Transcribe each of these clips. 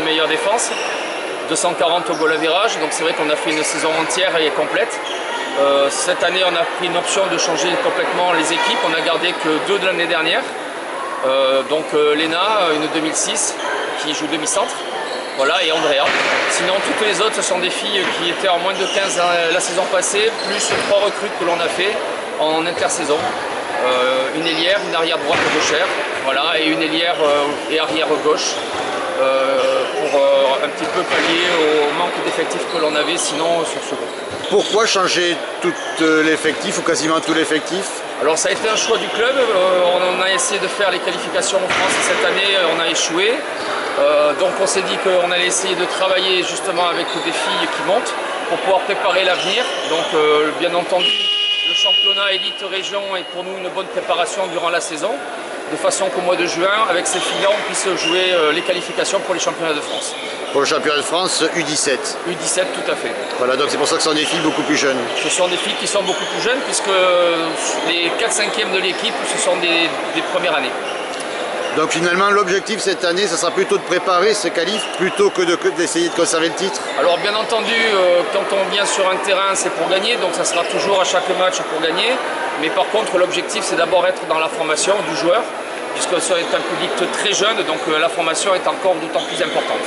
meilleure défense, 240 au goal average, donc c'est vrai qu'on a fait une saison entière et complète. Cette année, on a pris une option de changer complètement les équipes. On a gardé que 2 de l'année dernière. Léna, une 2006, qui joue demi-centre. Voilà, et Andrea. Sinon, toutes les autres, ce sont des filles qui étaient en moins de 15 la saison passée, plus 3 recrues que l'on a fait en intersaison. Une ailière, une arrière droite gauchère, voilà, et une ailière et arrière gauche. Pour un petit peu pallier au manque d'effectifs que l'on avait sinon sur ce groupe. Pourquoi changer tout l'effectif ou quasiment tout l'effectif? Alors ça a été un choix du club, on a essayé de faire les qualifications en France cette année, on a échoué. Donc on s'est dit qu'on allait essayer de travailler justement avec des filles qui montent pour pouvoir préparer l'avenir. Donc bien entendu, le championnat élite région est pour nous une bonne préparation durant la saison, de façon qu'au mois de juin, avec ces filles-là, on puisse jouer les qualifications pour les championnats de France. Pour le championnat de France, U17. U17, tout à fait. Voilà, donc c'est pour ça que ce sont des filles beaucoup plus jeunes. Ce sont des filles qui sont beaucoup plus jeunes, puisque les 4/5e de l'équipe, ce sont des premières années. Donc finalement, l'objectif cette année, ça sera plutôt de préparer ces qualifs, plutôt que d'essayer de conserver le titre. Alors bien entendu, quand on vient sur un terrain, c'est pour gagner, donc ça sera toujours à chaque match pour gagner. Mais par contre, l'objectif, c'est d'abord être dans la formation du joueur, puisque ça est un public très jeune, donc la formation est encore d'autant plus importante.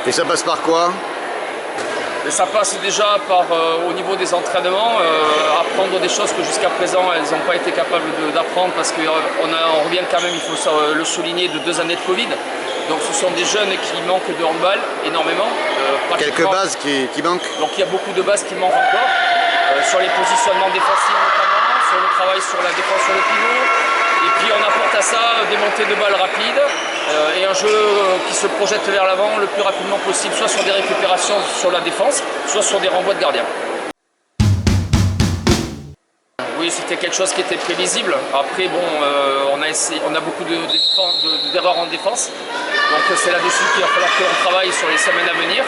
Et ça passe par quoi? Et ça passe déjà par, au niveau des entraînements, apprendre des choses que jusqu'à présent elles n'ont pas été capables d'apprendre, parce qu'on revient quand même, il faut le souligner, de 2 années de Covid. Donc ce sont des jeunes qui manquent de handball énormément. Quelques bases qui manquent. Donc il y a beaucoup de bases qui manquent encore, sur les positionnements défensifs notamment, sur le travail sur la défense sur le pivot. Et puis on apporte à ça des montées de balles rapides et un jeu qui se projette vers l'avant le plus rapidement possible, soit sur des récupérations sur la défense, soit sur des renvois de gardien. Oui, c'était quelque chose qui était prévisible. Après, bon, on a beaucoup d'erreurs en défense. Donc c'est là-dessus qu'il va falloir qu'on travaille sur les semaines à venir.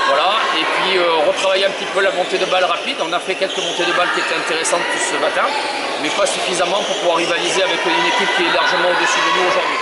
Voilà. Et puis retravailler un petit peu la montée de balles rapide. On a fait quelques montées de balles qui étaient intéressantes ce matin, mais pas suffisamment pour pouvoir rivaliser avec une équipe qui est largement au-dessus de nous aujourd'hui.